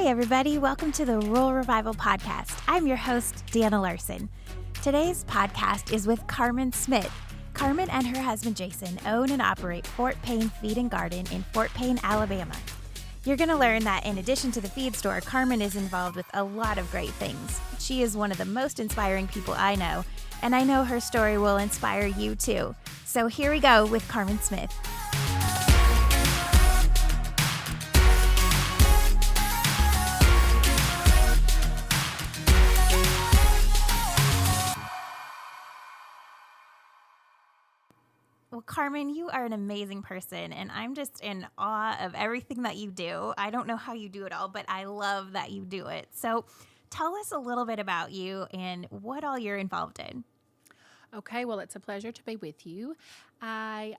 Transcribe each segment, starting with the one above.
Hey everybody, welcome to the Rural Revival Podcast. I'm your host, Deanna Larson. Today's podcast is with Karmen Smith. Karmen and her husband Jason own and operate Fort Payne Feed Garden in Fort Payne, Alabama. You're going to learn that in addition to the feed store, Karmen is involved with a lot of great things. She is one of the most inspiring people I know, and I know her story will inspire you too. So here we go with Karmen Smith. Well, Karmen, you are an amazing person, and I'm just in awe of everything that you do. I don't know how you do it all, but I love that you do it. So tell us a little bit about you and what all you're involved in. Okay, well, it's a pleasure to be with you. I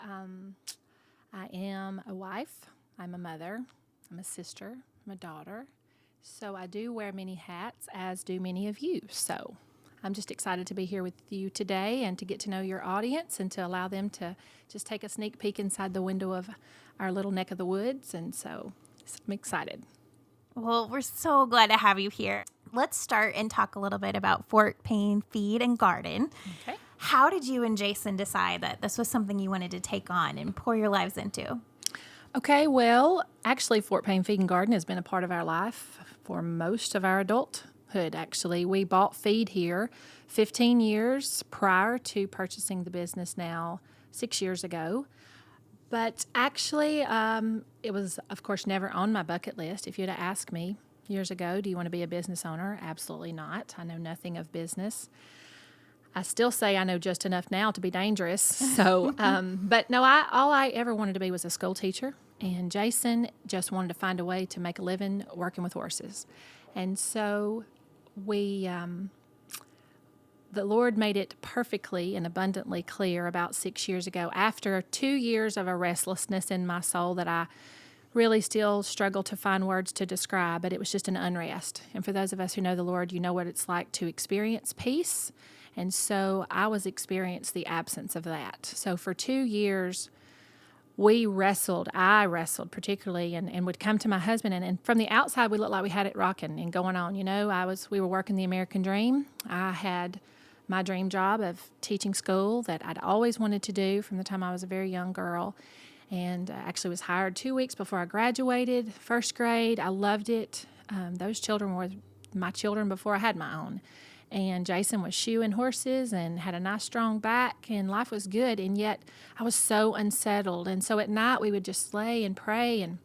am a wife, I'm a mother, I'm a sister, I'm a daughter. So I do wear many hats, as do many of you. So I'm just excited to be here with you today and to get to know your audience and to allow them to just take a sneak peek inside the window of our little neck of the woods. And so I'm excited. Well, we're so glad to have you here. Let's start and talk a little bit about Fort Payne Feed and Garden. Okay. How did you and Jason decide that this was something you wanted to take on and pour your lives into? Okay, well, actually, Fort Payne Feed Garden has been a part of our life for most of our adulthood. Actually, we bought feed here 15 years prior to purchasing the business now 6 years ago. But actually, it was, of course, never on my bucket list. If you'd have asked me years ago, do you want to be a business owner? Absolutely not. I know nothing of business. I still say I know just enough now to be dangerous. So, but no, all I ever wanted to be was a school teacher. And Jason just wanted to find a way to make a living working with horses. And so the Lord made it perfectly and abundantly clear about 6 years ago, after 2 years of a restlessness in my soul that I really still struggle to find words to describe, but it was just an unrest. And for those of us who know the Lord, you know what it's like to experience peace. And so I was experiencing the absence of that. So for 2 years, I wrestled particularly, and would come to my husband, and from the outside, we looked like we had it rocking and going on. You know, we were working the American dream. I had my dream job of teaching school that I'd always wanted to do from the time I was a very young girl, and actually was hired 2 weeks before I graduated, first grade. I loved it. Those children were my children before I had my own. And Jason was shoeing horses and had a nice strong back, and life was good, and yet I was so unsettled. And so at night we would just lay and pray, and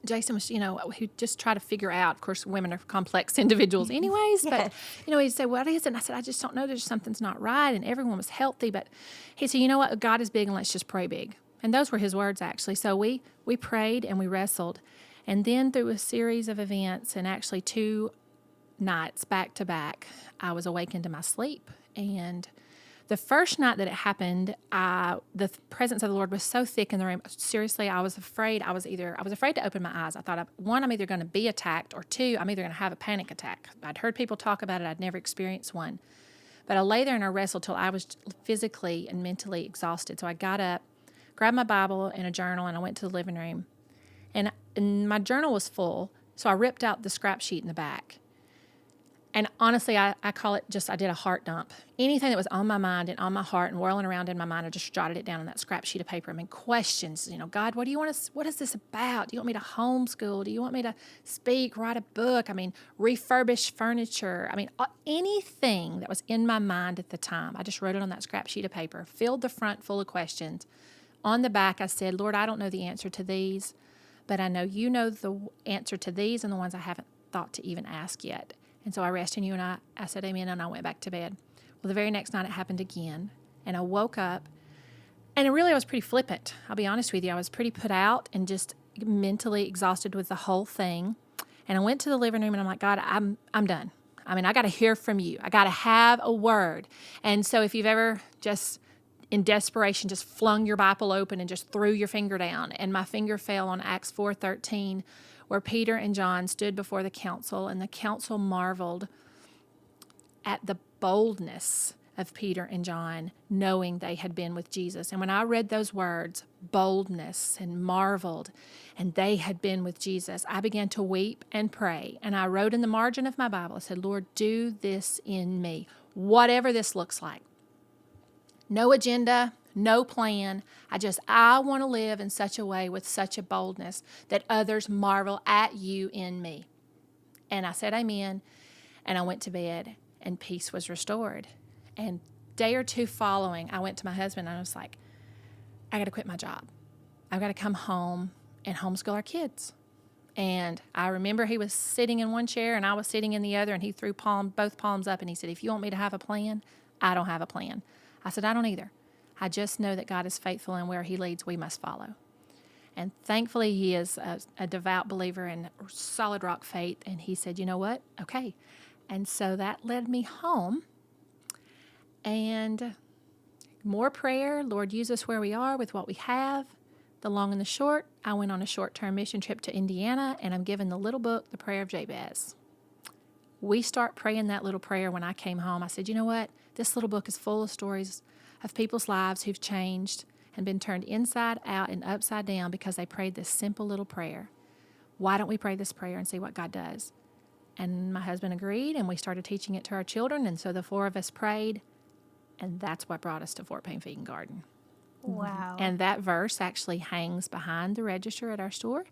Jason was, he'd just try to figure out. Of course, women are complex individuals anyways, Yes. But, he'd say, what is it? And I said, I just don't know. There's something's not right, and everyone was healthy. But he said, you know what? God is big, and let's just pray big. And those were his words, actually. So we prayed and we wrestled. And then through a series of events, and actually 2 nights back to back, I was awakened in my sleep. And the first night that it happened, the presence of the Lord was so thick in the room. Seriously, I was afraid. I was afraid to open my eyes. I thought, one, I'm either going to be attacked, or 2, I'm either going to have a panic attack. I'd heard people talk about it. I'd never experienced one. But I lay there and I wrestled till I was physically and mentally exhausted. So I got up, grabbed my Bible and a journal, and I went to the living room. And my journal was full, so I ripped out the scrap sheet in the back. And honestly, I call it I did a heart dump. Anything that was on my mind and on my heart and whirling around in my mind, I just jotted it down on that scrap sheet of paper. I mean, questions, God, what is this about? Do you want me to homeschool? Do you want me to speak, write a book? I mean, refurbish furniture? I mean, anything that was in my mind at the time, I just wrote it on that scrap sheet of paper, filled the front full of questions. On the back, I said, Lord, I don't know the answer to these, but I know you know the answer to these and the ones I haven't thought to even ask yet. And so I rest in you, and I said amen, and I went back to bed. Well, the very next night it happened again, and I woke up, and I was pretty flippant. I'll be honest with you. I was pretty put out and just mentally exhausted with the whole thing. And I went to the living room, and I'm like, God, I'm done. I mean, I got to hear from you. I got to have a word. And so if you've ever just in desperation just flung your Bible open and just threw your finger down, and my finger fell on Acts 4:13, where Peter and John stood before the council, and the council marveled at the boldness of Peter and John, knowing they had been with Jesus. And when I read those words, boldness, and marveled, and they had been with Jesus, I began to weep and pray. And I wrote in the margin of my Bible, I said, Lord, do this in me, whatever this looks like. No agenda, no plan. I want to live in such a way with such a boldness that others marvel at you in me. And I said amen, and I went to bed, and peace was restored. And day or two following, I went to my husband, and I was like, I got to quit my job. I've got to come home and homeschool our kids. And I remember he was sitting in one chair, and I was sitting in the other, and he threw both palms up, and he said, if you want me to have a plan, I don't have a plan. I said, I don't either. I just know that God is faithful, and where he leads, we must follow. And thankfully, he is a devout believer in solid rock faith, and he said, you know what? Okay. And so that led me home. And more prayer. Lord, use us where we are with what we have. The long and the short, I went on a short-term mission trip to Indiana, and I'm given the little book, The Prayer of Jabez. We start praying that little prayer when I came home. I said, you know what? This little book is full of stories of people's lives who've changed and been turned inside out and upside down because they prayed this simple little prayer. Why don't we pray this prayer and see what God does? And my husband agreed, and we started teaching it to our children, and so the four of us prayed. And that's what brought us to Fort Payne Feed Garden. Wow. And that verse actually hangs behind the register at our store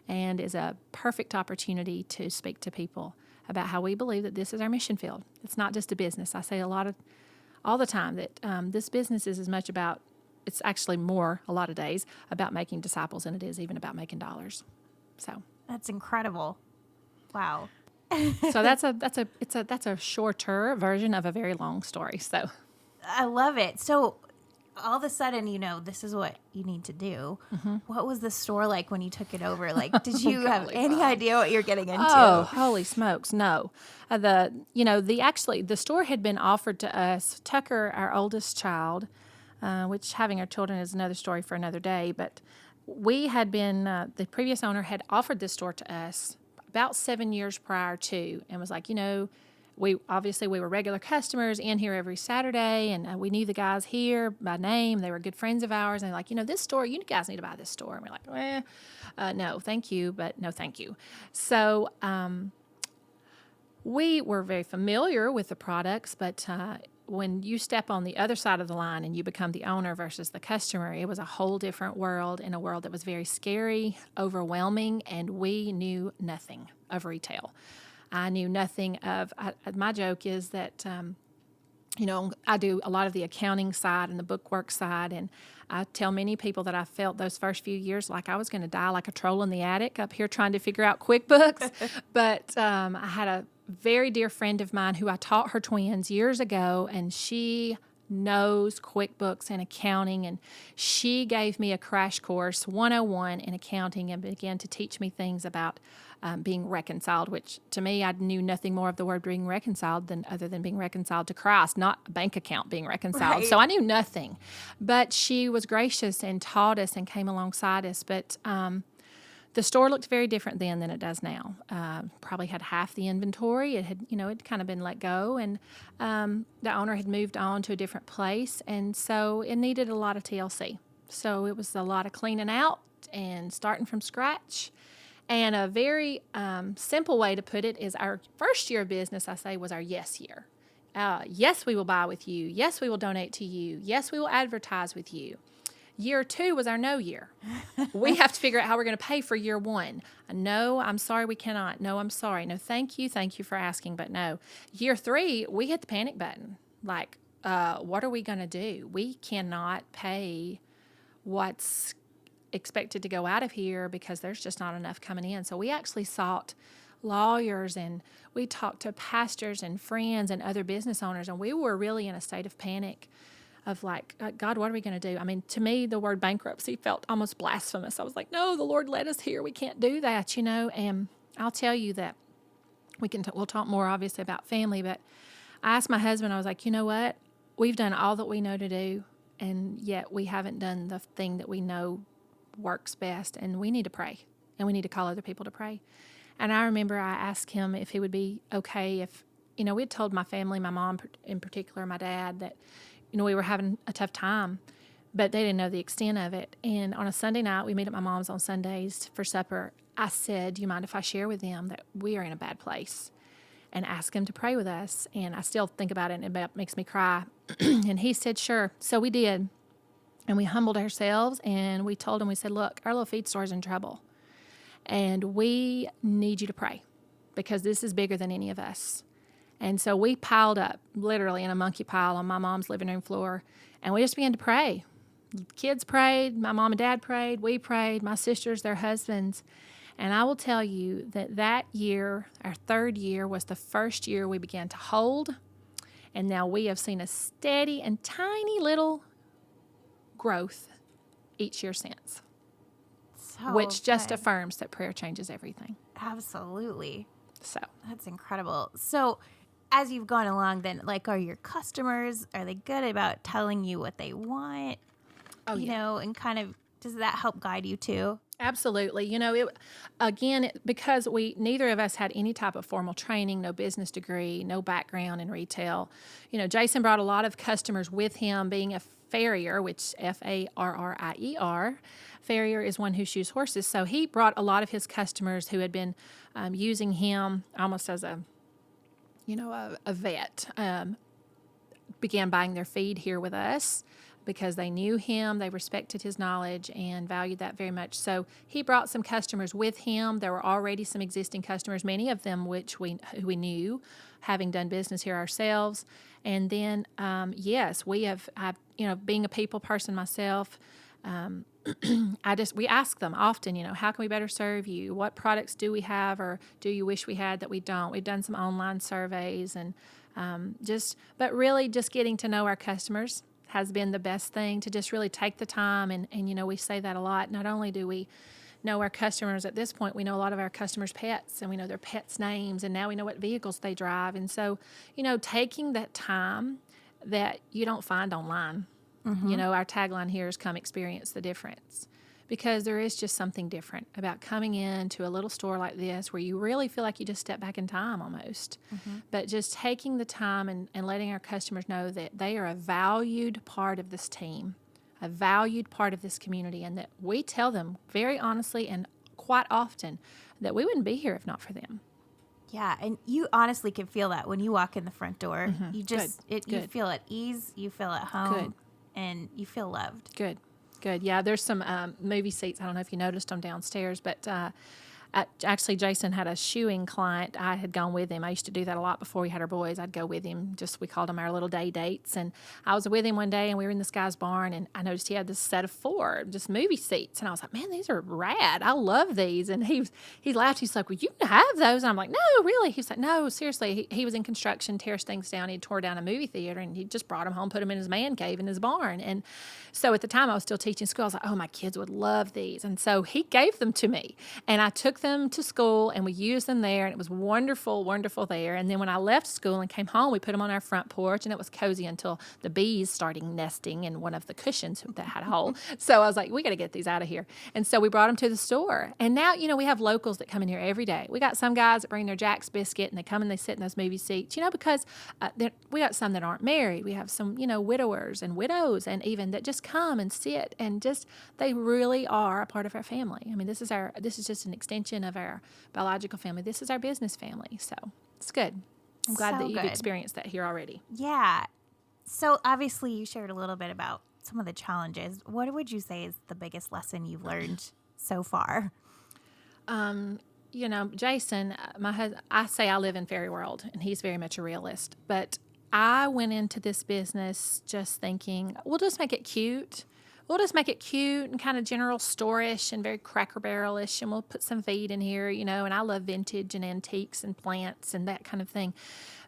and is a perfect opportunity to speak to people about how we believe that this is our mission field. It's not just a business. I say all the time that this business is as much about, it's actually more, a lot of days, about making disciples than it is even about making dollars. So That's incredible. Wow. so that's a shorter version of a very long story. So I love it. So all of a sudden, this is what you need to do. Mm-hmm. What was the store like when you took it over? Like, did you have any idea what you're getting into? Oh, holy smokes, no. The store had been offered to us. Tucker, our oldest child, which having our children is another story for another day, but we had been, the previous owner had offered this store to us about 7 years prior to, and was like, we were regular customers in here every Saturday, and we knew the guys here by name. They were good friends of ours, and they're like, this store, you guys need to buy this store. And we're like, no, thank you, but no, thank you. So we were very familiar with the products, but when you step on the other side of the line and you become the owner versus the customer, it was a whole different world, in a world that was very scary, overwhelming, and we knew nothing of retail. I knew nothing of, my joke is that, I do a lot of the accounting side and the bookwork side, and I tell many people that I felt those first few years like I was going to die like a troll in the attic up here trying to figure out QuickBooks. But I had a very dear friend of mine who I taught her twins years ago, and she knows QuickBooks and accounting, and she gave me a crash course 101 in accounting and began to teach me things about being reconciled, which to me, I knew nothing more of the word being reconciled other than being reconciled to Christ, not a bank account being reconciled. Right. So I knew nothing, but she was gracious and taught us and came alongside us. But the store looked very different then than it does now. Probably had half the inventory. It had, it'd kind of been let go, and the owner had moved on to a different place, and so it needed a lot of TLC. So it was a lot of cleaning out and starting from scratch. And a very simple way to put it is our first year of business, I say, was our yes year. Yes, we will buy with you. Yes, we will donate to you. Yes, we will advertise with you. Year 2 was our no year. We have to figure out how we're going to pay for year 1. No, I'm sorry, we cannot. No, I'm sorry. No, thank you for asking, but no. Year 3, we hit the panic button. Like, what are we going to do? We cannot pay what's expected to go out of here because there's just not enough coming in. So we actually sought lawyers, and we talked to pastors and friends and other business owners, and we were really in a state of panic of like, God, what are we going to do? I mean, to me, the word bankruptcy felt almost blasphemous. I was like, no, the Lord led us here. We can't do that, and I'll tell you that we'll talk more obviously about family, but I asked my husband, I was like, you know what? We've done all that we know to do, and yet we haven't done the thing that we know works best, and we need to pray, and we need to call other people to pray. And I remember I asked him if he would be okay if we had told my family, my mom in particular, my dad, that, we were having a tough time, but they didn't know the extent of it. And on a Sunday night, we meet at my mom's on Sundays for supper. I said, do you mind if I share with them that we are in a bad place, and ask them to pray with us? And I still think about it, and it makes me cry. And he said, sure. So we did. And we humbled ourselves, and we told him, we said, look, our little feed store is in trouble, and we need you to pray, because this is bigger than any of us. And so we piled up literally in a monkey pile on my mom's living room floor, and we just began to pray. Kids prayed, my mom and dad prayed, we prayed, my sisters, their husbands. And I will tell you that year, our third year, was the first year we began to hold. And now we have seen a steady and tiny little growth each year since, which just affirms that prayer changes everything. Absolutely. So that's incredible. So as you've gone along, then, like, are your customers, are they good about telling you what they want? And kind of, does that help guide you too? Absolutely. Because neither of us had any type of formal training, no business degree, no background in retail. Jason brought a lot of customers with him, being a farrier, which Farrier. Farrier is one who shoes horses. So he brought a lot of his customers who had been using him almost as a vet, began buying their feed here with us, because they knew him, they respected his knowledge, and valued that very much. So he brought some customers with him. There were already some existing customers, many of them who we knew, having done business here ourselves. And then, yes, I've being a people person myself, we ask them often, how can we better serve you? What products do we have, or do you wish we had that we don't? We've done some online surveys, and but really just getting to know our customers has been the best thing, to just really take the time. And we say that a lot. Not only do we know our customers at this point, we know a lot of our customers' pets, and we know their pets' names, and now we know what vehicles they drive. And so, taking that time that you don't find online. Mm-hmm. Our tagline here is "Come experience the difference," because there is just something different about coming into a little store like this, where you really feel like you just step back in time almost. Mm-hmm. But just taking the time and letting our customers know that they are a valued part of this team, a valued part of this community, and that we tell them very honestly and quite often that we wouldn't be here if not for them. Yeah, and you honestly can feel that when you walk in the front door. Mm-hmm. You just Good. You feel at ease, you feel at home. Good. And you feel loved. Good. Yeah, there's some movie seats. I don't know if you noticed them downstairs, but actually Jason had a shoeing client. I had gone with him. I used to do that a lot before we had our boys. I'd go with him. We called them our little day dates. And I was with him one day, and we were in this guy's barn, and I noticed he had this set of 4 just movie seats. And I was like, man, these are rad. I love these. And he laughed. He's like, well, you can have those. And I'm like, no, really? He's like, no, seriously. He was in construction, tears things down. He tore down a movie theater, and he just brought them home, put them in his man cave in his barn. And so at the time I was still teaching school. I was like, oh, my kids would love these. And so he gave them to me, and I took them to school, and we used them there, and it was wonderful, wonderful there. And then when I left school and came home, we put them on our front porch, and it was cozy until the bees started nesting in one of the cushions that had a hole. So I was like, we got to get these out of here. And so we brought them to the store. And now, we have locals that come in here every day. We got some guys that bring their Jack's biscuit, and they come and they sit in those movie seats, because we got some that aren't married. We have some, widowers and widows, and even that just come and sit, and just, they really are a part of our family. I mean, this is just an extension of our biological family. This is our business family. So it's good. I'm glad that you've experienced that here already. Yeah. So obviously you shared a little bit about some of the challenges. What would you say is the biggest lesson you've learned so far? Jason, my husband, I say I live in fairy world, and he's very much a realist. But I went into this business just thinking, we'll just make it cute. We'll just make it cute and kind of general store-ish and very Cracker Barrel-ish, and we'll put some feed in here, and I love vintage and antiques and plants and that kind of thing.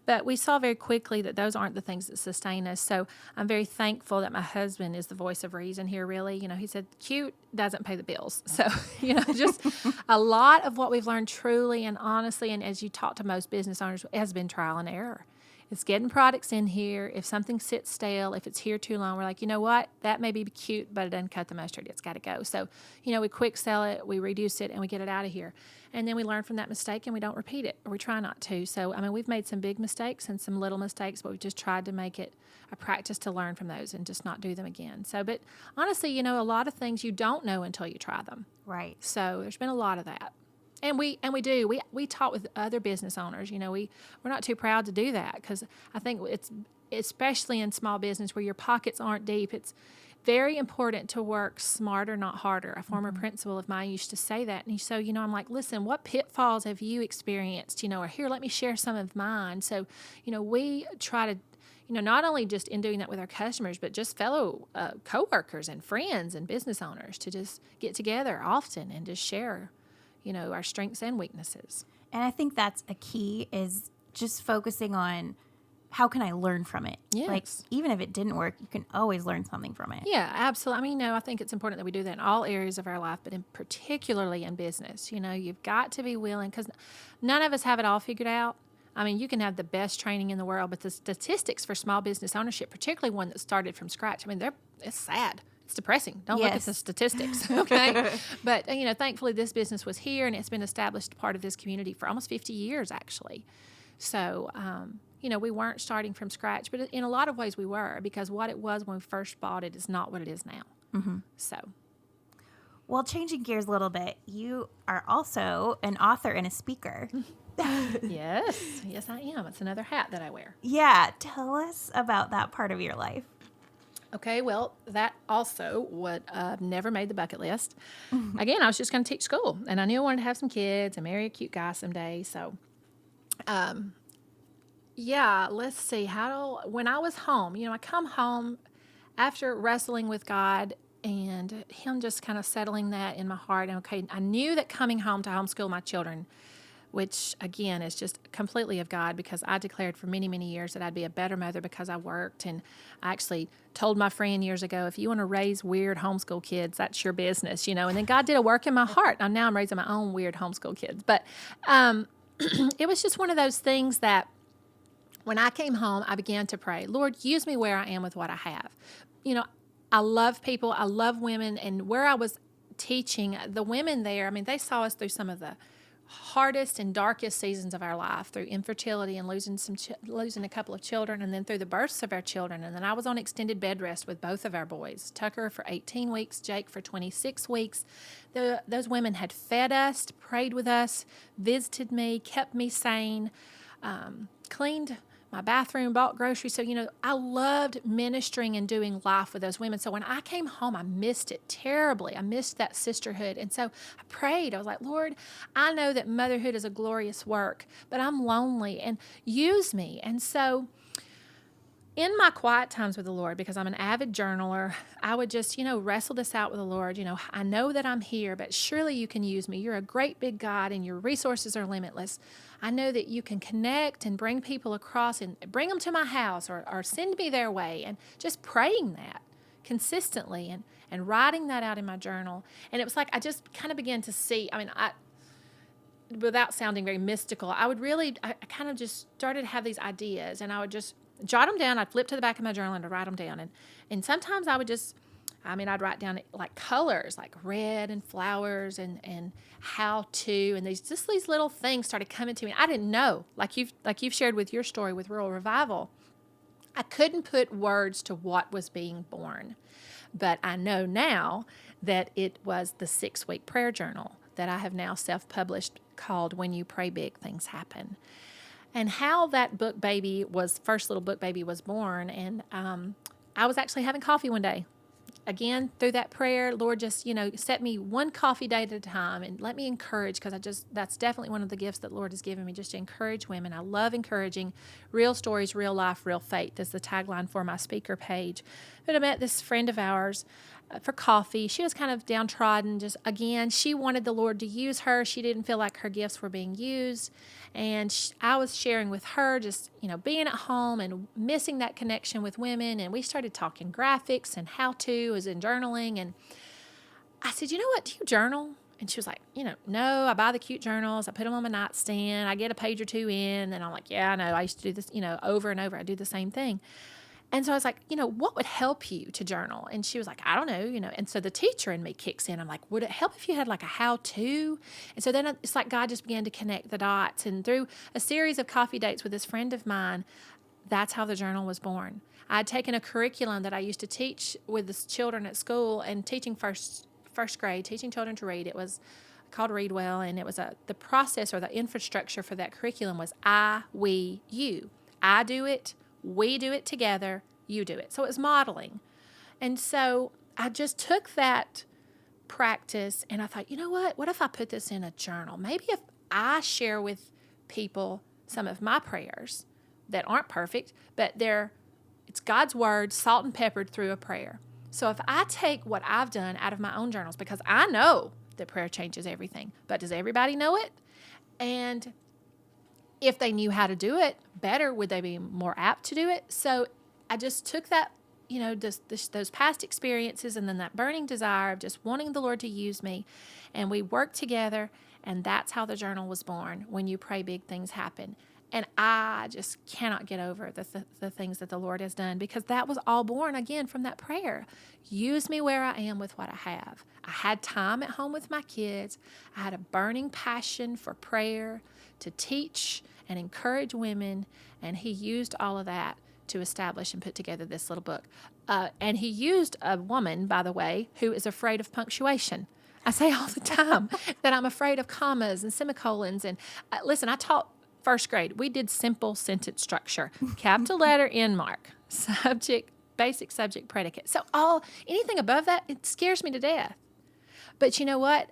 But we saw very quickly that those aren't the things that sustain us. So I'm very thankful that my husband is the voice of reason here, really. He said, cute doesn't pay the bills. So, just a lot of what we've learned truly and honestly, and as you talk to most business owners, has been trial and error. It's getting products in here. If something sits stale, if it's here too long, we're like, you know what? That may be cute, but it doesn't cut the mustard. It's got to go. So, we quick sell it, we reduce it, and we get it out of here. And then we learn from that mistake and we don't repeat it, or we try not to. So, we've made some big mistakes and some little mistakes, but we've just tried to make it a practice to learn from those and just not do them again. So, but honestly, a lot of things you don't know until you try them. Right. So there's been a lot of that. And we talk with other business owners. We're not too proud to do that, because I think it's, especially in small business where your pockets aren't deep, it's very important to work smarter, not harder. A former principal of mine used to say that. And so, I'm like, listen, what pitfalls have you experienced? Or here, let me share some of mine. So, we try to, not only just in doing that with our customers, but just fellow coworkers and friends and business owners to just get together often and just share, our strengths and weaknesses. And I think that's a key, is just focusing on how can I learn from it? Yes. Like, even if it didn't work, you can always learn something from it. Yeah, absolutely. I think it's important that we do that in all areas of our life, but particularly in business. You've got to be willing, because none of us have it all figured out. You can have the best training in the world, but the statistics for small business ownership, particularly one that started from scratch, it's sad. It's depressing. Don't look at the statistics, okay? But, thankfully this business was here, and it's been established part of this community for almost 50 years, actually. So, we weren't starting from scratch, but in a lot of ways we were, because what it was when we first bought it is not what it is now. Mm-hmm. So. Well, changing gears a little bit, you are also an author and a speaker. Yes, I am. It's another hat that I wear. Yeah. Tell us about that part of your life. Okay, well, that also would never made the bucket list. Mm-hmm. Again, I was just going to teach school, and I knew I wanted to have some kids and marry a cute guy someday. So, let's see. When I was home, I come home after wrestling with God and Him just kind of settling that in my heart. And okay, I knew that coming home to homeschool my children, which, again, is just completely of God, because I declared for many, many years that I'd be a better mother because I worked. And I actually told my friend years ago, if you want to raise weird homeschool kids, that's your business, And then God did a work in my heart. Now I'm raising my own weird homeschool kids. But it was just one of those things that when I came home, I began to pray, Lord, use me where I am with what I have. I love people. I love women. And where I was teaching, the women there, they saw us through some of the hardest and darkest seasons of our life, through infertility and losing a couple of children, and then through the births of our children. And then I was on extended bed rest with both of our boys, Tucker for 18 weeks, Jake for 26 weeks. Those women had fed us, prayed with us, visited me, kept me sane, cleaned my bathroom, bought groceries. So, I loved ministering and doing life with those women. So when I came home, I missed it terribly. I missed that sisterhood. And so I prayed. I was like, Lord, I know that motherhood is a glorious work, but I'm lonely, and use me. And so in my quiet times with the Lord, because I'm an avid journaler, I would just, wrestle this out with the Lord. I know that I'm here, but surely you can use me. You're a great big God, and your resources are limitless. I know that you can connect and bring people across and bring them to my house, or send me their way, and just praying that consistently and writing that out in my journal. And it was like I just kind of began to see, without sounding very mystical, I kind of just started to have these ideas, and I would just jot them down. I'd flip to the back of my journal and I'd write them down. And sometimes I would just, I'd write down like colors, like red and flowers and how to, and these little things started coming to me. I didn't know, like you've shared with your story with Rural Revival, I couldn't put words to what was being born. But I know now that it was the 6-week prayer journal that I have now self-published called When You Pray Big, Things Happen. And how that first little book baby was born. And I was actually having coffee one day. Again, through that prayer, Lord just, set me one coffee date at a time and let me encourage, because that's definitely one of the gifts that Lord has given me, just to encourage women. I love encouraging. Real stories, real life, real faith is the tagline for my speaker page. But I met this friend of ours for coffee. She was kind of downtrodden. Just, again, she wanted the Lord to use her. She didn't feel like her gifts were being used. And I was sharing with her just, being at home and missing that connection with women. And we started talking graphics and how-to, as in journaling. And I said, you know what, do you journal? And she was like, no, I buy the cute journals. I put them on my nightstand. I get a page or two in. And I'm like, yeah, I know. I used to do this, over and over. I do the same thing. And so I was like, what would help you to journal? And she was like, I don't know. And so the teacher in me kicks in. I'm like, would it help if you had like a how-to? And so then it's like God just began to connect the dots. And through a series of coffee dates with this friend of mine, that's how the journal was born. I had taken a curriculum that I used to teach with the children at school and teaching first grade, teaching children to read. It was called Read Well, and it was the process or the infrastructure for that curriculum was I, we, you. I do it. We do it together, you do it. So it was modeling. And so I just took that practice and I thought, you know what? What if I put this in a journal? Maybe if I share with people some of my prayers that aren't perfect, but it's God's word, salt and peppered through a prayer. So if I take what I've done out of my own journals, because I know that prayer changes everything, but does everybody know it? And if they knew how to do it better, would they be more apt to do it? So I just took that, those past experiences and then that burning desire of just wanting the Lord to use me. And we worked together, and that's how the journal was born. When you pray, big things happen. And I just cannot get over the things that the Lord has done, because that was all born, again, from that prayer. Use me where I am with what I have. I had time at home with my kids. I had a burning passion for prayer, to teach and encourage women, and he used all of that to establish and put together this little book. And he used a woman, by the way, who is afraid of punctuation. I say all the time that I'm afraid of commas and semicolons. And listen, I taught first grade. We did simple sentence structure, capital letter, end mark, subject, basic subject, predicate. So anything above that, it scares me to death. But you know what?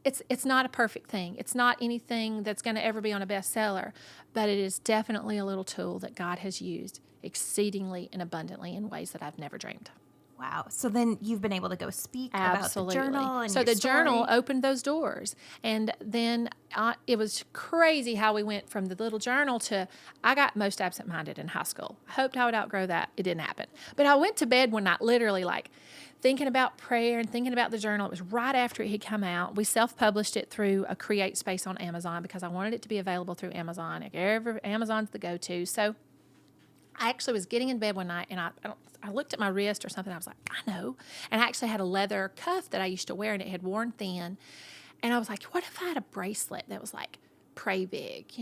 It's not a perfect thing. It's not anything that's going to ever be on a bestseller, but it is definitely a little tool that God has used exceedingly and abundantly in ways that I've never dreamed. Wow. So then you've been able to go speak Absolutely. about the journal and so your the story. Journal opened those doors. And then it was crazy how we went from the little journal to, I got most absent-minded in high school. I hoped I would outgrow that. It didn't happen. But I went to bed one night literally like thinking about prayer and thinking about the journal. It was right after it had come out. We self-published it through a Create Space on Amazon because I wanted it to be available through Amazon. Amazon's the go-to. So I actually was getting in bed one night, and I looked at my wrist or something. I was like, I know. And I actually had a leather cuff that I used to wear, and it had worn thin. And I was like, what if I had a bracelet that was like, pray big,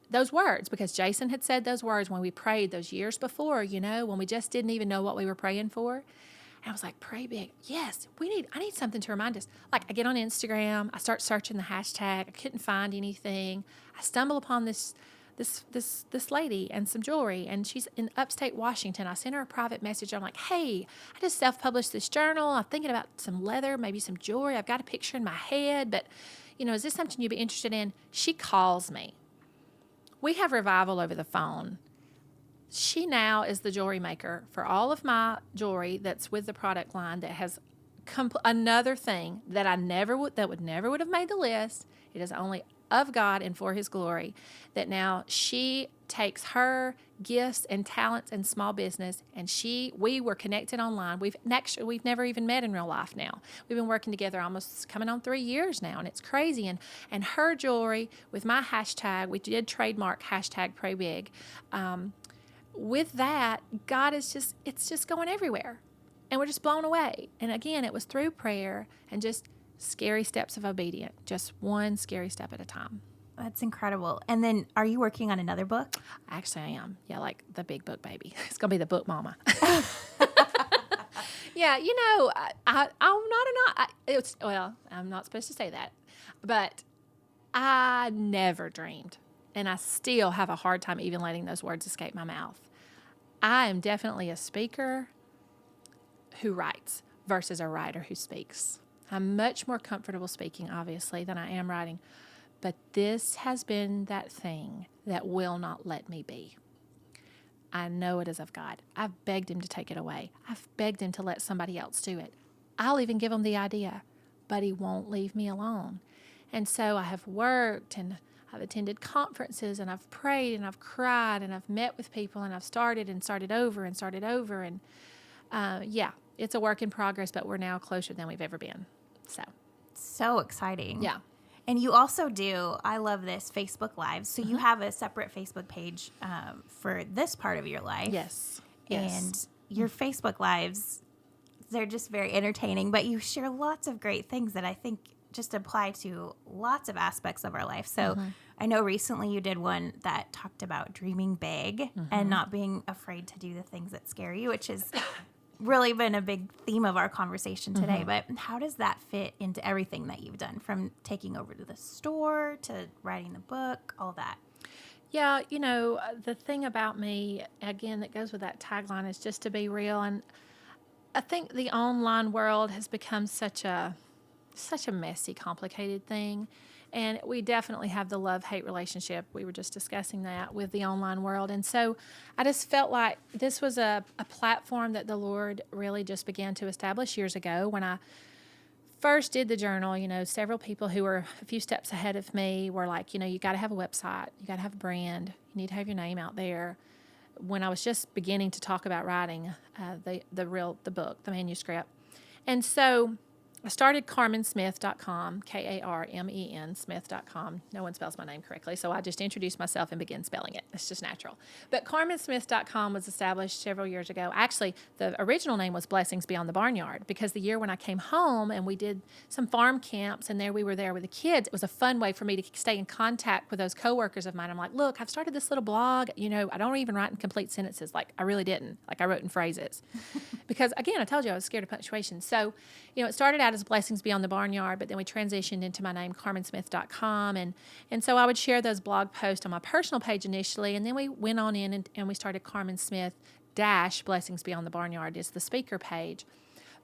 those words, because Jason had said those words when we prayed those years before, when we just didn't even know what we were praying for. And I was like, pray big. Yes, I need something to remind us. Like, I get on Instagram, I start searching the hashtag. I couldn't find anything. I stumble upon this lady and some jewelry, and she's in upstate Washington. I sent her a private message. I'm like, hey, I just self-published this journal. I'm thinking about some leather, maybe some jewelry. I've got a picture in my head, but, is this something you'd be interested in? She calls me. We have revival over the phone. She now is the jewelry maker for all of my jewelry that's with the product line that has another thing that would never have made the list. It is only of God and for his glory, that now she takes her gifts and talents and small business, and we were connected online. We've never even met in real life now. We've been working together almost coming on 3 years now, and it's crazy. And her jewelry with my hashtag, we did trademark hashtag pray big. With that, God it's just going everywhere, and we're just blown away. And again, it was through prayer and just scary steps of obedience, just one scary step at a time. That's incredible. And then are you working on another book? Actually, I am. Yeah, like the big book baby. It's going to be the book mama. Yeah, I'm not supposed to say that, but I never dreamed, and I still have a hard time even letting those words escape my mouth. I am definitely a speaker who writes versus a writer who speaks. I'm much more comfortable speaking, obviously, than I am writing. But this has been that thing that will not let me be. I know it is of God. I've begged him to take it away. I've begged him to let somebody else do it. I'll even give him the idea, but he won't leave me alone. And so I have worked, and I've attended conferences, and I've prayed, and I've cried, and I've met with people, and I've started over. And yeah, it's a work in progress, but we're now closer than we've ever been. so exciting. Yeah. And you also do, I love this, Facebook Lives. So you have a separate Facebook page for this part of your life. Yes. And your Facebook Lives, they're just very entertaining, but you share lots of great things that I think just apply to lots of aspects of our life. So I know recently you did one that talked about dreaming big and not being afraid to do the things that scare you, which has really been a big theme of our conversation today. But how does that fit into everything that you've done, from taking over to the store to writing the book, all that? Yeah, the thing about me, again, that goes with that tagline is just to be real. And I think the online world has become such a messy, complicated thing. And we definitely have the love-hate relationship. We were just discussing that with the online world. And so I just felt like this was a platform that the Lord really just began to establish years ago. When I first did the journal, several people who were a few steps ahead of me were like, you got to have a website. You got to have a brand. You need to have your name out there. When I was just beginning to talk about writing the book, the manuscript. And so I started KarmenSmith.com, Karmen, Smith.com. No one spells my name correctly, so I just introduced myself and began spelling it. It's just natural. But KarmenSmith.com was established several years ago. Actually, the original name was Blessings Beyond the Barnyard, because the year when I came home and we did some farm camps, and we were there with the kids, it was a fun way for me to stay in contact with those coworkers of mine. I'm like, look, I've started this little blog. I don't even write in complete sentences. Like, I really didn't. Like, I wrote in phrases. Because, again, I told you I was scared of punctuation. So, it started out as Blessings Beyond the Barnyard, but then we transitioned into my name, KarmenSmith.com. And so I would share those blog posts on my personal page initially, and then we went on in and we started Karmen Smith Blessings Beyond the Barnyard is the speaker page.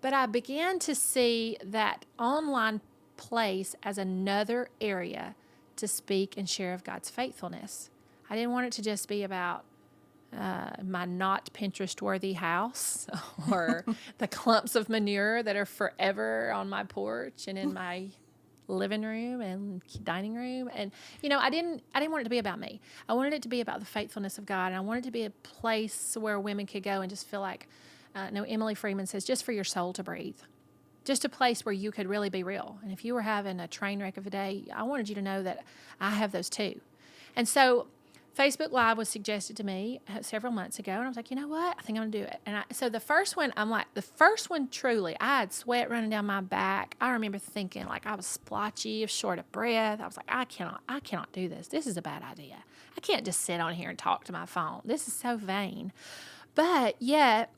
But I began to see that online place as another area to speak and share of God's faithfulness. I didn't want it to just be about my not Pinterest-worthy house or the clumps of manure that are forever on my porch and in my living room and dining room. And, I didn't want it to be about me. I wanted it to be about the faithfulness of God. And I wanted it to be a place where women could go and just feel like, Emily Freeman says, just for your soul to breathe. Just a place where you could really be real. And if you were having a train wreck of a day, I wanted you to know that I have those too. And so Facebook Live was suggested to me several months ago, and I was like, you know what? I think I'm going to do it. And so the first one, truly, I had sweat running down my back. I remember thinking, like, I was splotchy, short of breath. I was like, I cannot do this. This is a bad idea. I can't just sit on here and talk to my phone. This is so vain. But yet,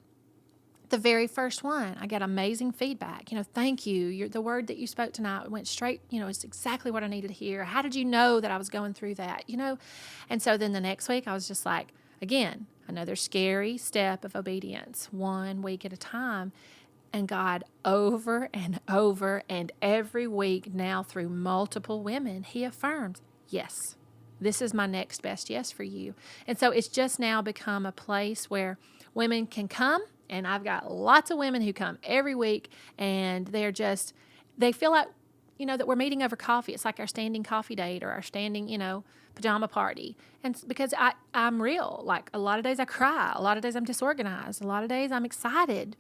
the very first one, I got amazing feedback. Thank you. The word that you spoke tonight went straight, it's exactly what I needed to hear. How did you know that I was going through that, And so then the next week I was just like, again, another scary step of obedience, 1 week at a time. And God, over and over and every week now through multiple women, He affirms, yes, this is my next best yes for you. And so it's just now become a place where women can come. And I've got lots of women who come every week, and they feel like, that we're meeting over coffee. It's like our standing coffee date or our standing, pajama party. And because I'm real. Like, a lot of days I cry. A lot of days I'm disorganized. A lot of days I'm excited.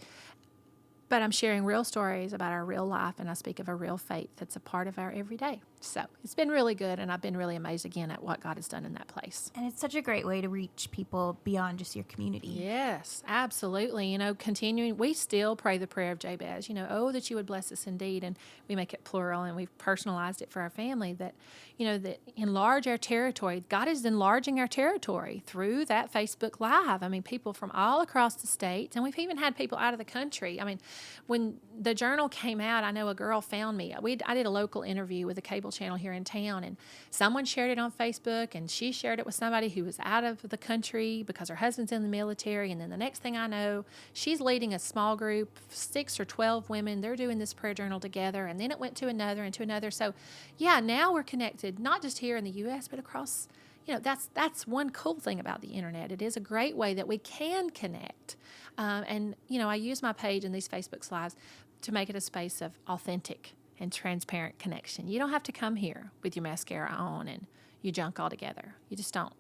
But I'm sharing real stories about our real life, and I speak of a real faith that's a part of our everyday. So it's been really good, and I've been really amazed again at what God has done in that place. And it's such a great way to reach people beyond just your community. Yes, absolutely. continuing, we still pray the prayer of Jabez, oh, that you would bless us indeed. And we make it plural, and we've personalized it for our family that, that enlarge our territory. God is enlarging our territory through that Facebook Live. I mean, people from all across the states, and we've even had people out of the country. I mean, when the journal came out, I know a girl found me. I did a local interview with a cable channel here in town, and someone shared it on Facebook, and she shared it with somebody who was out of the country because her husband's in the military. And then the next thing I know, she's leading a small group, 6 or 12 women. They're doing this prayer journal together, and then it went to another and to another. So, yeah, now we're connected, not just here in the U.S., but across. That's one cool thing about the internet. It is a great way that we can connect. And I use my page and these Facebook Lives to make it a space of authentic and transparent connection. You don't have to come here with your mascara on and your junk all together. You just don't.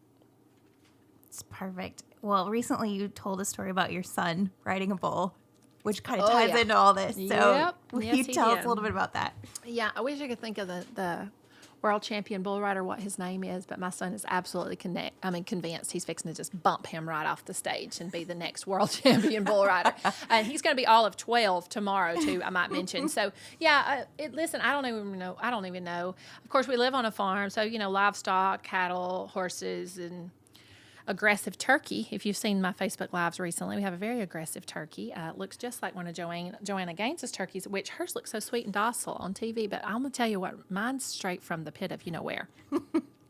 It's perfect. Well, recently you told a story about your son riding a bull. which kind of ties into all this. So will Yes, you he tell us did. a little bit about that? Yeah, I wish I could think of the world champion bull rider, what his name is, but my son is absolutely convinced he's fixing to just bump him right off the stage and be the next world champion bull rider. And he's going to be all of 12 tomorrow, too, I might mention. So, yeah, listen, I don't even know. Of course, we live on a farm, so, livestock, cattle, horses, and aggressive turkey. If you've seen my Facebook Lives recently, we have a very aggressive turkey. It looks just like one of Joanna Gaines's turkeys, which hers looks so sweet and docile on TV. But I'm going to tell you what, mine's straight from the pit of you-know-where.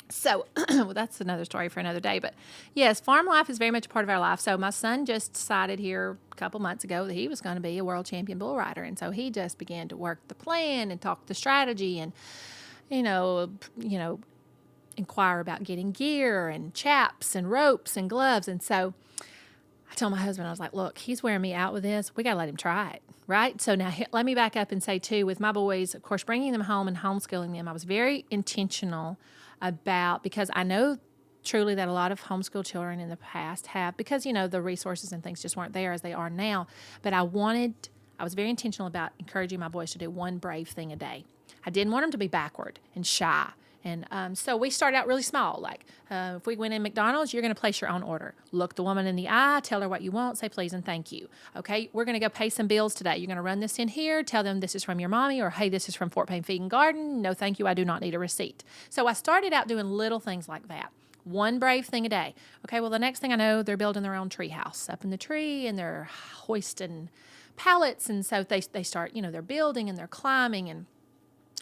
So well, that's another story for another day. But yes, farm life is very much a part of our life. So my son just decided here a couple months ago that he was going to be a world champion bull rider. And so he just began to work the plan and talk the strategy and, inquire about getting gear and chaps and ropes and gloves. And so I told my husband, I was like, look, he's wearing me out with this. We got to let him try it, right? So now let me back up and say, too, with my boys, of course, bringing them home and homeschooling them, I was very intentional because I know truly that a lot of homeschool children in the past have, because, the resources and things just weren't there as they are now. But I was very intentional about encouraging my boys to do one brave thing a day. I didn't want them to be backward and shy. And so we started out really small. Like if we went in McDonald's, you're going to place your own order. Look the woman in the eye, tell her what you want, say please and thank you. Okay, we're going to go pay some bills today. You're going to run this in here, tell them this is from your mommy, or hey, this is from Fort Payne Feed Garden. No, thank you, I do not need a receipt. So I started out doing little things like that. One brave thing a day. Okay, well, the next thing I know, they're building their own tree house up in the tree, and they're hoisting pallets. And so they start, they're building and they're climbing and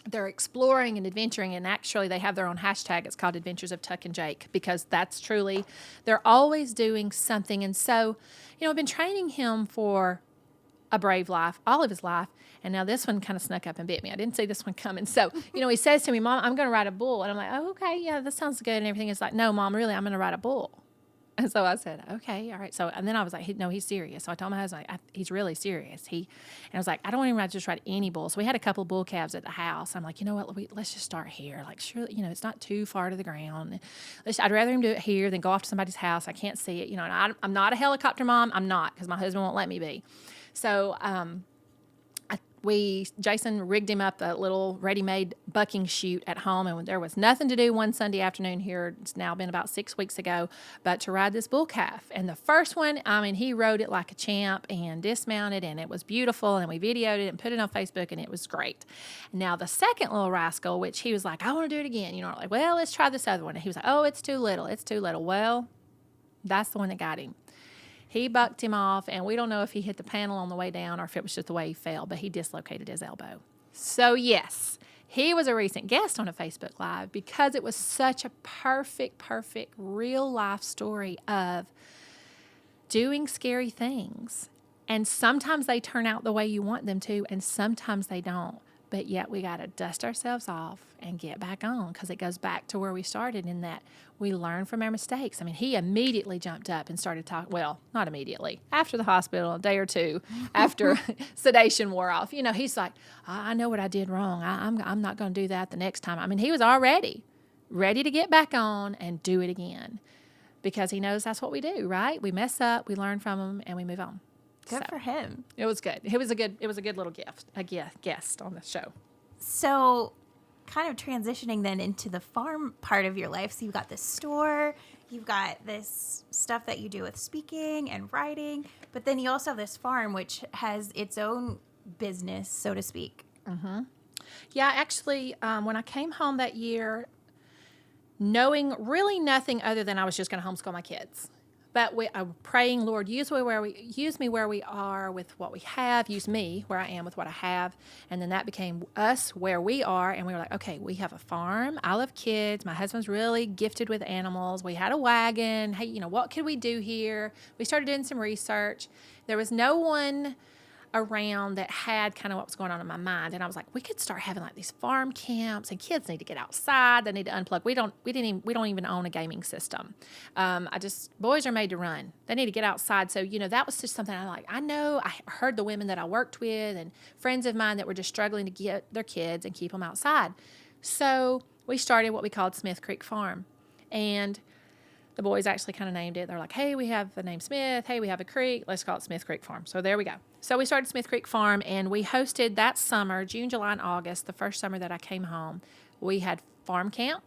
they're exploring and adventuring, and actually they have their own hashtag. It's called Adventures of Tuck and Jake, because that's truly, they're always doing something. And so, I've been training him for a brave life, all of his life, and now this one kind of snuck up and bit me. I didn't see this one coming. So, he says to me, Mom, I'm going to ride a bull. And I'm like, oh, okay, yeah, that sounds good and everything. It's like, no, Mom, really, I'm going to ride a bull. And so I said, okay, all right. So, and then I was like, no, he's serious. So I told my husband, he's really serious. And I was like, I don't even want to just ride any bull. So we had a couple of bull calves at the house. I'm like, you know what, let's just start here. Like, surely, it's not too far to the ground. I'd rather him do it here than go off to somebody's house. I can't see it, and I'm not a helicopter mom. I'm not, because my husband won't let me be. So, Jason rigged him up a little ready-made bucking chute at home, and there was nothing to do one Sunday afternoon here. It's now been about 6 weeks ago, but to ride this bull calf. And the first one, he rode it like a champ and dismounted, and it was beautiful, and we videoed it and put it on Facebook, and it was great. Now, the second little rascal, which he was like, I want to do it again. Like, well, let's try this other one. And he was like, oh, it's too little. It's too little. Well, that's the one that got him. He bucked him off, and we don't know if he hit the panel on the way down or if it was just the way he fell, but he dislocated his elbow. So, yes, he was a recent guest on a Facebook Live because it was such a perfect real-life story of doing scary things. And sometimes they turn out the way you want them to, and sometimes they don't. But yet we got to dust ourselves off and get back on, because it goes back to where we started in that we learn from our mistakes. He immediately jumped up and started talking. Well, not immediately. After the hospital, a day or two after sedation wore off, he's like, I know what I did wrong. I'm not going to do that the next time. He was already ready to get back on and do it again, because he knows that's what we do, right? We mess up, we learn from them, and we move on. Good for him. It was good. It was a good little guest on the show. So kind of transitioning then into the farm part of your life. So you've got this store, you've got this stuff that you do with speaking and writing, but then you also have this farm, which has its own business, so to speak. Mm-hmm. Yeah, actually, when I came home that year, knowing really nothing other than I was just going to homeschool my kids. But I'm praying, Lord, use me where we are with what we have. Use me where I am with what I have. And then that became us where we are. And we were like, okay, we have a farm. I love kids. My husband's really gifted with animals. We had a wagon. Hey, what could we do here? We started doing some research. There was no one around that had kind of what was going on in my mind. And I was like, we could start having like these farm camps, and kids need to get outside. They need to unplug. We don't even own a gaming system. Boys are made to run. They need to get outside. So, that was just something I heard the women that I worked with and friends of mine that were just struggling to get their kids and keep them outside. So we started what we called Smith Creek Farm. And the boys actually kind of named it. They're like, hey, we have the name Smith. Hey, we have a creek. Let's call it Smith Creek Farm. So there we go. So we started Smith Creek Farm, and we hosted that summer, June, July, and August, the first summer that I came home. We had farm camp.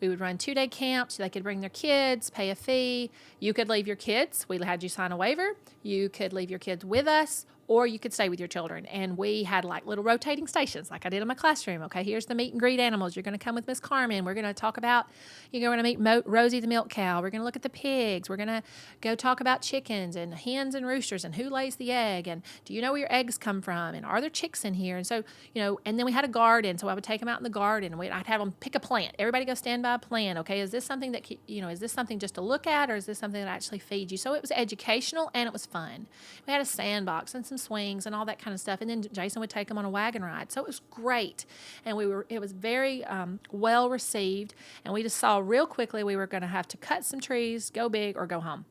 We would run 2-day camps. They could bring their kids, pay a fee. You could leave your kids. We had you sign a waiver. You could leave your kids with us, or you could stay with your children. And we had like little rotating stations like I did in my classroom. Okay, here's the meet and greet animals. You're going to come with Miss Karmen. We're going to talk about, you're going to meet Rosie the milk cow. We're going to look at the pigs. We're going to go talk about chickens and hens and roosters and who lays the egg. And do you know where your eggs come from? And are there chicks in here? And so, and then we had a garden. So I would take them out in the garden, and I'd have them pick a plant. Everybody go stand by a plant. Okay, is this something that, is this something just to look at, or is this something that actually feeds you? So it was educational and it was fun. We had a sandbox and some swings and all that kind of stuff. And then Jason would take them on a wagon ride. So it was great. And it was very well received. And we just saw real quickly we were going to have to cut some trees, go big, or go home.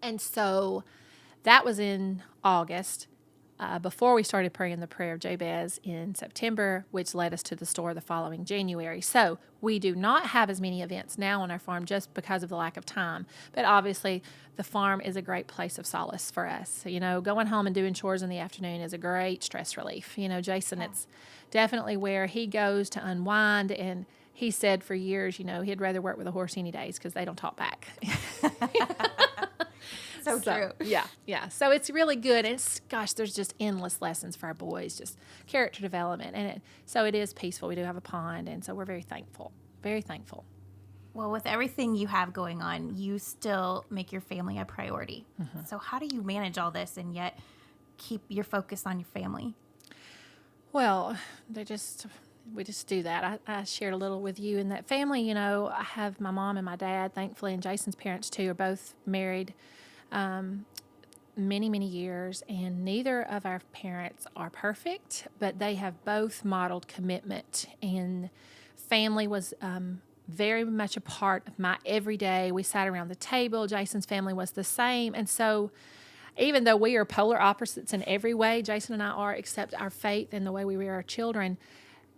And so that was in August. Before we started praying the prayer of Jabez in September, which led us to the store the following January. So we do not have as many events now on our farm just because of the lack of time. But obviously, the farm is a great place of solace for us. Going home and doing chores in the afternoon is a great stress relief. Jason, it's definitely where he goes to unwind. And he said for years, he'd rather work with a horse any days because they don't talk back. So true. Yeah. So it's really good. And there's just endless lessons for our boys, just character development. And so it is peaceful. We do have a pond. And so we're very thankful. Very thankful. Well, with everything you have going on, you still make your family a priority. Mm-hmm. So how do you manage all this and yet keep your focus on your family? Well, we just do that. I shared a little with you in that family. I have my mom and my dad, thankfully, and Jason's parents too are both married many, many years, and neither of our parents are perfect, but they have both modeled commitment, and family was very much a part of my everyday. We sat around the table. Jason's family was the same, and so even though we are polar opposites in every way, Jason and I are, except our faith and the way we rear our children,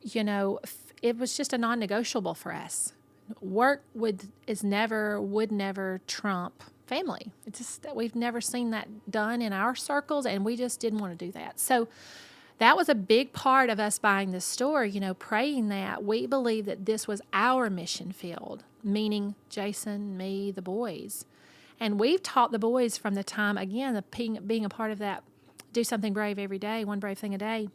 it was just a non-negotiable for us. Work would never trump family. It's just that we've never seen that done in our circles, and we just didn't want to do that. So that was a big part of us buying this store, praying that we believe that this was our mission field, meaning Jason, me, the boys. And we've taught the boys from the time, again, being a part of that, do something brave every day, one brave thing a day.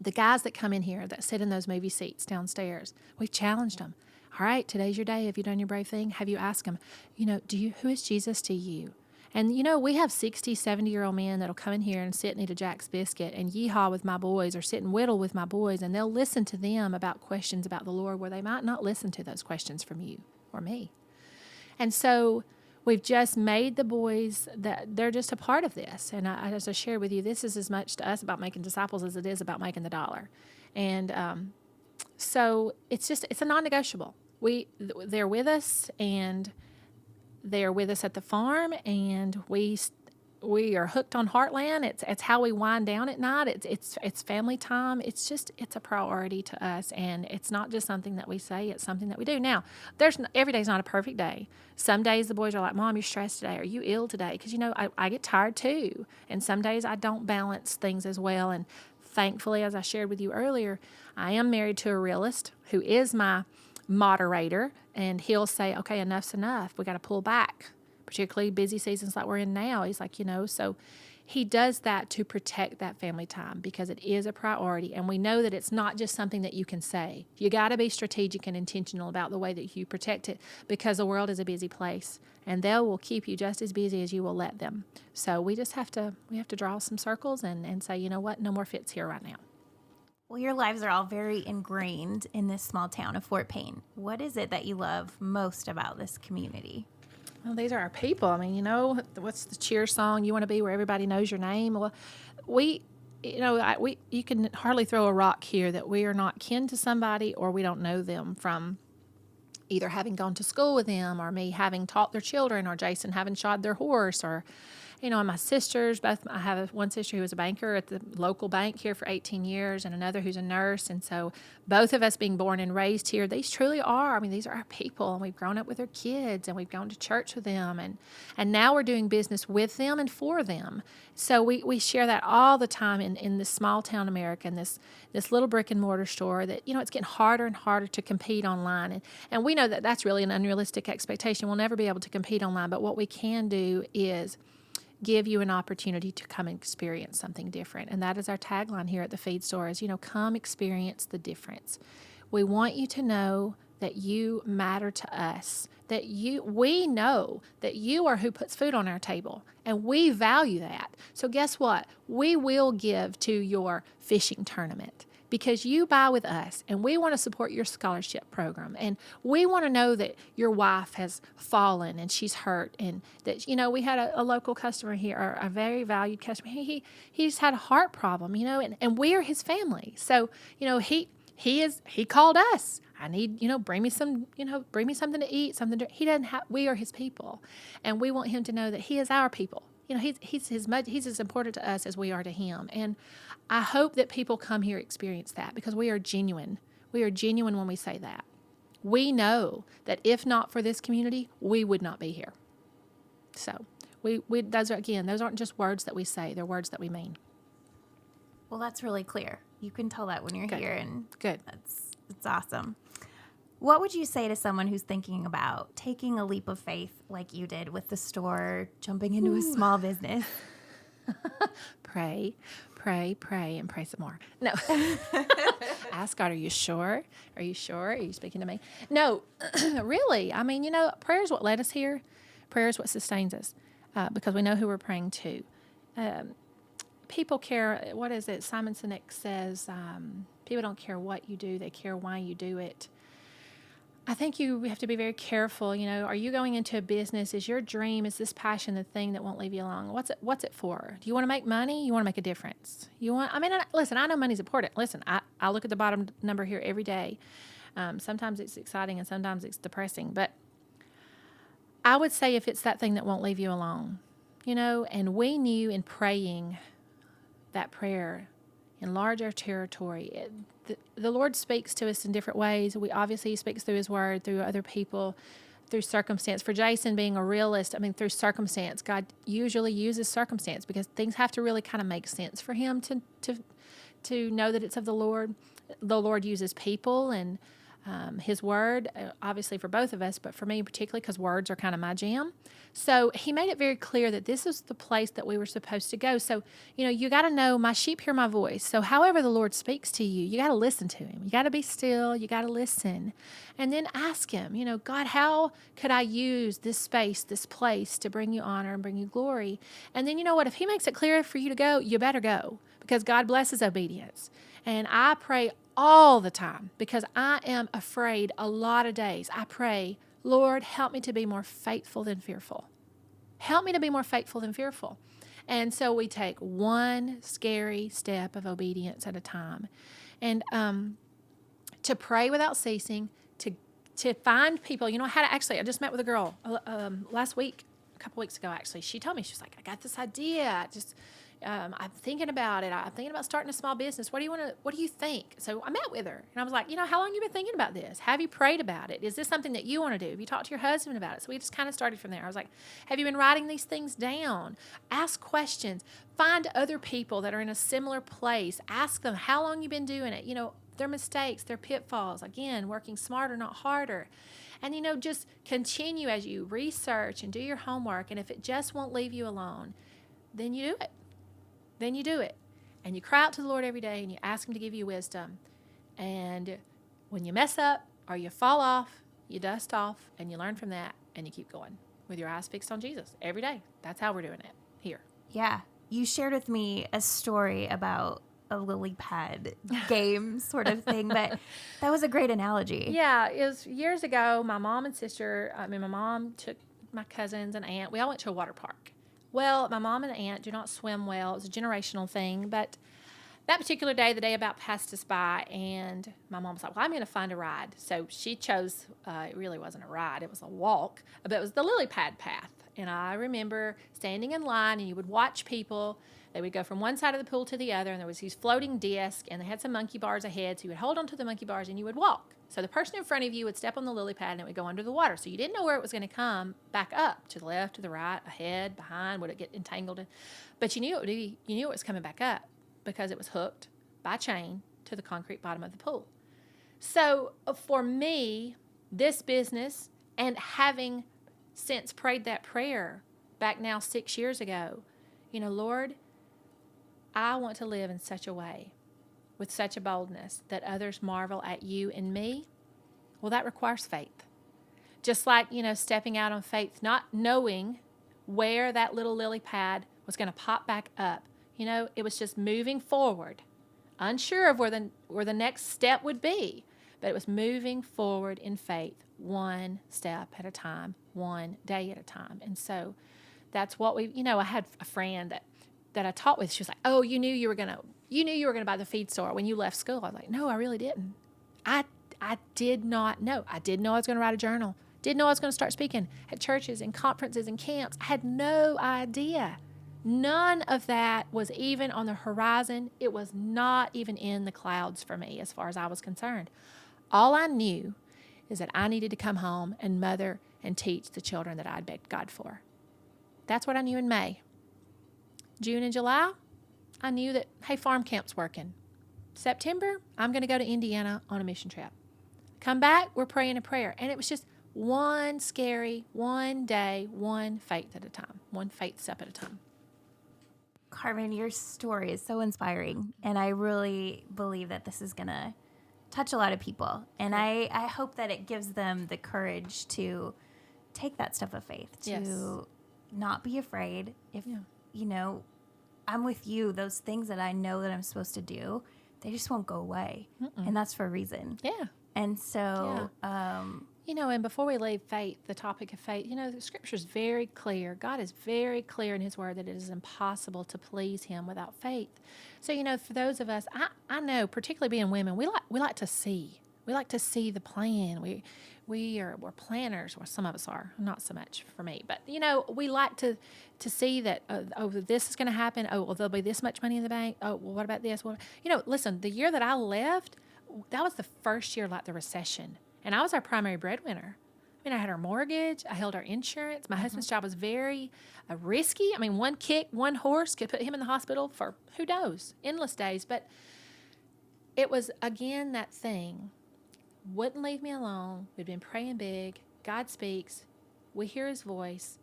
The guys that come in here that sit in those movie seats downstairs, we've challenged them. All right, today's your day. Have you done your brave thing? Have you asked them, who is Jesus to you? And, we have 60, 70-year-old men that'll come in here and sit and eat a Jack's biscuit and yeehaw with my boys or sit and whittle with my boys, and they'll listen to them about questions about the Lord where they might not listen to those questions from you or me. And so we've just made the boys that they're just a part of this. And as I shared with you, this is as much to us about making disciples as it is about making the dollar. And so it's a non-negotiable. They're with us, and they're with us at the farm, and we are hooked on Heartland. It's how we wind down at night. It's family time. It's a priority to us, and it's not just something that we say. It's something that we do. Now, every day's not a perfect day. Some days the boys are like, "Mom, you're stressed today. Are you ill today?" Because I get tired too, and some days I don't balance things as well. And thankfully, as I shared with you earlier, I am married to a realist who is my moderator, and he'll say, okay, enough's enough. We got to pull back, particularly busy seasons like we're in now. He's like, so he does that to protect that family time because it is a priority. And we know that it's not just something that you can say. You got to be strategic and intentional about the way that you protect it, because the world is a busy place, and they will keep you just as busy as you will let them. So we just have to draw some circles and say, you know what, no more fits here right now. Well, your lives are all very ingrained in this small town of Fort Payne. What is it that you love most about this community? Well, these are our people. I mean, what's the cheer song? You want to be where everybody knows your name? Well, you can hardly throw a rock here that we are not kin to somebody or we don't know them from either having gone to school with them or me having taught their children or Jason having shod their horse And my sisters, I have one sister who was a banker at the local bank here for 18 years and another who's a nurse. And so both of us being born and raised here, these truly are, these are our people. And we've grown up with their kids and we've gone to church with them. And now we're doing business with them and for them. So we share that all the time in this small town America, in this little brick and mortar store that, it's getting harder and harder to compete online. And we know that that's really an unrealistic expectation. We'll never be able to compete online. But what we can do is give you an opportunity to come and experience something different. And that is our tagline here at the feed store is, come experience the difference. We want you to know that you matter to us, that we know that you are who puts food on our table, and we value that. So guess what? We will give to your fishing tournament because you buy with us, and we want to support your scholarship program, and we want to know that your wife has fallen and she's hurt, and that, we had a local customer here, a very valued customer. He just had a heart problem, and we are his family. So, he called us. I need, bring me something to eat, he doesn't have, we are his people, and we want him to know that he is our people. He's as important to us as we are to him. And I hope that people come here experience that because we are genuine. We are genuine when we say that. We know that if not for this community, we would not be here. So those aren't just words that we say, they're words that we mean. Well, that's really clear. You can tell that when you're Good. here, and Good. It's awesome. What would you say to someone who's thinking about taking a leap of faith like you did with the store, jumping into a small business? Pray, and pray some more. No. Ask God, are you sure? Are you sure? Are you speaking to me? No, really. Prayer is what led us here. Prayer is what sustains us because we know who we're praying to. People care. What is it? Simon Sinek says, people don't care what you do. They care why you do it. I think you have to be very careful. Are you going into a business? Is your dream, is this passion the thing that won't leave you alone? What's it for? Do you want to make money? You want to make a difference? Listen, I know money's important. Listen, I look at the bottom number here every day. Sometimes it's exciting and sometimes it's depressing. But I would say if it's that thing that won't leave you alone, and we knew in praying that prayer, enlarge our territory. The Lord speaks to us in different ways. He speaks through his word, through other people, through circumstance. For Jason being a realist, through circumstance. God usually uses circumstance because things have to really kind of make sense for him to know that it's of the Lord. The Lord uses people and his word, obviously for both of us, but for me particularly because words are kind of my jam. So he made it very clear that this is the place that we were supposed to go. So, you got to know my sheep hear my voice. So however the Lord speaks to you, you got to listen to him. You got to be still. You got to listen. And then ask him, God, how could I use this space, this place to bring you honor and bring you glory? And then if he makes it clear for you to go, you better go because God blesses obedience. And I pray all the time because I am afraid a lot of days. I pray, Lord, help me to be more faithful than fearful. Help me to be more faithful than fearful. And so we take one scary step of obedience at a time. And to pray without ceasing, to find people. I just met with a girl last week, a couple weeks ago actually. She told me, she was like, I got this idea. I'm thinking about it. I'm thinking about starting a small business. What do you think? So I met with her and I was like, how long have you been thinking about this? Have you prayed about it? Is this something that you want to do? Have you talked to your husband about it? So we just kind of started from there. I was like, have you been writing these things down? Ask questions. Find other people that are in a similar place. Ask them how long you've been doing it. Their mistakes, their pitfalls. Again, working smarter, not harder. And, just continue as you research and do your homework. And if it just won't leave you alone, then you do it. Then you do it. And you cry out to the Lord every day and you ask him to give you wisdom. And when you mess up or you fall off, you dust off and you learn from that and you keep going with your eyes fixed on Jesus every day. That's how we're doing it here. Yeah. You shared with me a story about a lily pad game sort of thing, but that was a great analogy. Yeah. It was years ago. My mom took my cousins and aunt. We all went to a water park. Well, my mom and aunt do not swim well. It's a generational thing, but that particular day, the day about passed us by, and my mom was like, well, I'm going to find a ride. So she chose, it really wasn't a ride, it was a walk, but it was the lily pad path. And I remember standing in line, and you would watch people. They would go from one side of the pool to the other, and there was these floating discs, and they had some monkey bars ahead, so you would hold onto the monkey bars, and you would walk. So the person in front of you would step on the lily pad, and it would go under the water. So you didn't know where it was going to come back up, to the left, to the right, ahead, behind. Would it get entangled? But you knew it was coming back up because it was hooked by chain to the concrete bottom of the pool. So for me, this business, and having since prayed that prayer back now 6 years ago, Lord, I want to live in such a way, with such a boldness, that others marvel at you and me. Well, that requires faith. Just like, stepping out on faith, not knowing where that little lily pad was going to pop back up. It was just moving forward, unsure of where the next step would be. But it was moving forward in faith, one step at a time, one day at a time. And so that's what I had a friend that I taught with. She was like, "Oh, you knew you were gonna buy the feed store when you left school." I was like, "No, I really didn't. I did not know. I didn't know I was going to write a journal. Didn't know I was going to start speaking at churches and conferences and camps. I had no idea. None of that was even on the horizon. It was not even in the clouds for me as far as I was concerned. All I knew is that I needed to come home and mother and teach the children that I'd begged God for. That's what I knew in May. June and July, I knew that, hey, farm camp's working. September, I'm going to go to Indiana on a mission trip. Come back, we're praying a prayer. And it was just one day, one faith at a time, one faith step at a time. Karmen, your story is so inspiring, and I really believe that this is going to touch a lot of people. And I hope that it gives them the courage to take that step of faith, to not be afraid. If, I'm with you, those things that I know that I'm supposed to do, they just won't go away. And that's for a reason. Yeah. And so, and before we leave faith, the topic of faith, the scripture is very clear. God is very clear in his word that it is impossible to please him without faith. So, for those of us, I know, particularly being women, we like to see. We like to see the plan. We're planners, or some of us are, not so much for me, but we like to see that, this is going to happen. Oh, well, there'll be this much money in the bank. Oh, well, what about this? Well, listen, the year that I left, that was the first year like the recession, and I was our primary breadwinner. I had our mortgage, I held our insurance. My husband's job was very risky. One kick, one horse could put him in the hospital for, who knows, endless days. But it was, again, that thing. Wouldn't leave me alone. We'd been praying big. God speaks. We hear his voice.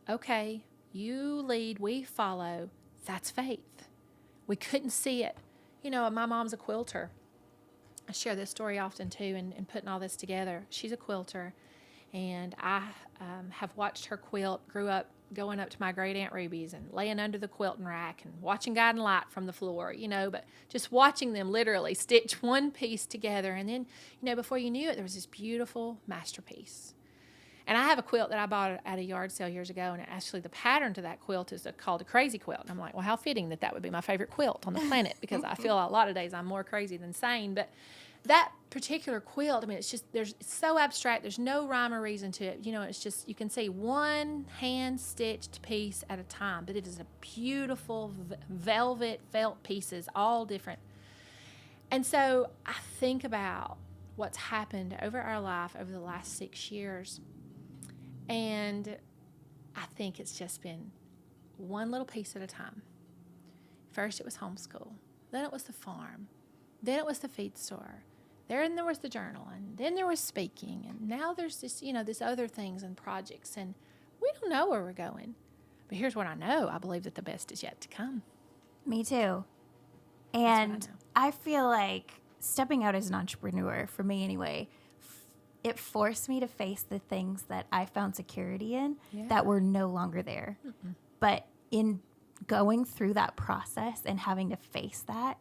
Okay, you lead, we follow. That's faith. We couldn't see it. My mom's a quilter. I share this story often too, in putting all this together. She's a quilter, and I have watched her quilt, grew up going up to my great Aunt Ruby's and laying under the quilting rack and watching guiding light from the floor, but just watching them literally stitch one piece together. And then, before you knew it, there was this beautiful masterpiece. And I have a quilt that I bought at a yard sale years ago, and actually the pattern to that quilt is called a crazy quilt. And I'm like, well, how fitting that would be my favorite quilt on the planet, because I feel a lot of days I'm more crazy than sane. But that particular quilt, it's so abstract. There's no rhyme or reason to it. It's just, you can see one hand-stitched piece at a time, but it is a beautiful velvet felt pieces, all different. And so I think about what's happened over our life over the last 6 years, and I think it's just been one little piece at a time. First it was homeschool, then it was the farm, then it was the feed store, then there was the journal, and then there was speaking, and now there's this, this other things and projects, and we don't know where we're going. But here's what I know. I believe that the best is yet to come. Me too. And I feel like stepping out as an entrepreneur, for me anyway, it forced me to face the things that I found security in that were no longer there. But in going through that process and having to face that,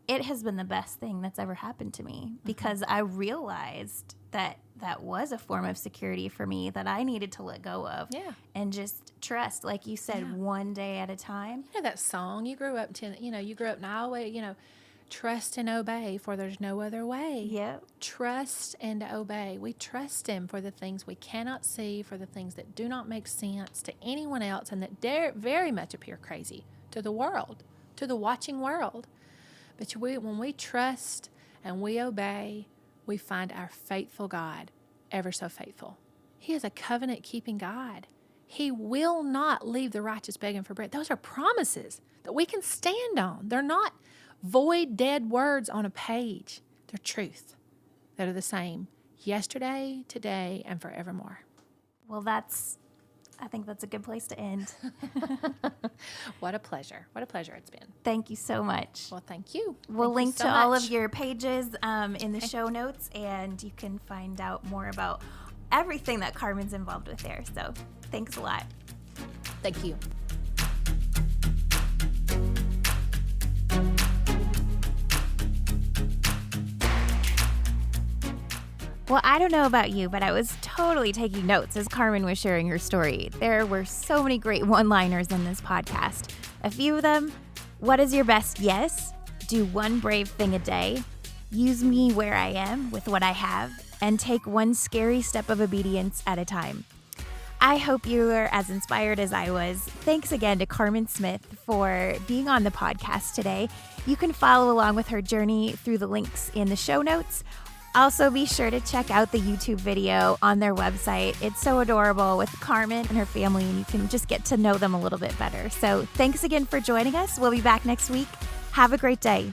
it has been the best thing that's ever happened to me, because I realized that that was a form of security for me that I needed to let go of and just trust, like you said, one day at a time. That song you grew up to, you grew up in Iowa, Trust and obey, for there's no other way. Yep. Trust and obey. We trust Him for the things we cannot see, for the things that do not make sense to anyone else and that dare very much appear crazy to the world, to the watching world. But when we trust and we obey, we find our faithful God ever so faithful. He is a covenant-keeping God. He will not leave the righteous begging for bread. Those are promises that we can stand on. They're not void, dead words on a page. They're truth that are the same yesterday, today, and forevermore. Well, I think that's a good place to end. What a pleasure. What a pleasure it's been. Thank you so much. Well, thank you. We'll Thank link you so to all of much. your pages in the show notes, and you can find out more about everything that Karmen's involved with there. So thanks a lot. Thank you. Well, I don't know about you, but I was totally taking notes as Karmen was sharing her story. There were so many great one-liners in this podcast. A few of them: what is your best yes? Do one brave thing a day. Use me where I am with what I have. And take one scary step of obedience at a time. I hope you are as inspired as I was. Thanks again to Karmen Smith for being on the podcast today. You can follow along with her journey through the links in the show notes. Also, be sure to check out the YouTube video on their website. It's so adorable with Karmen and her family, and you can just get to know them a little bit better. So thanks again for joining us. We'll be back next week. Have a great day.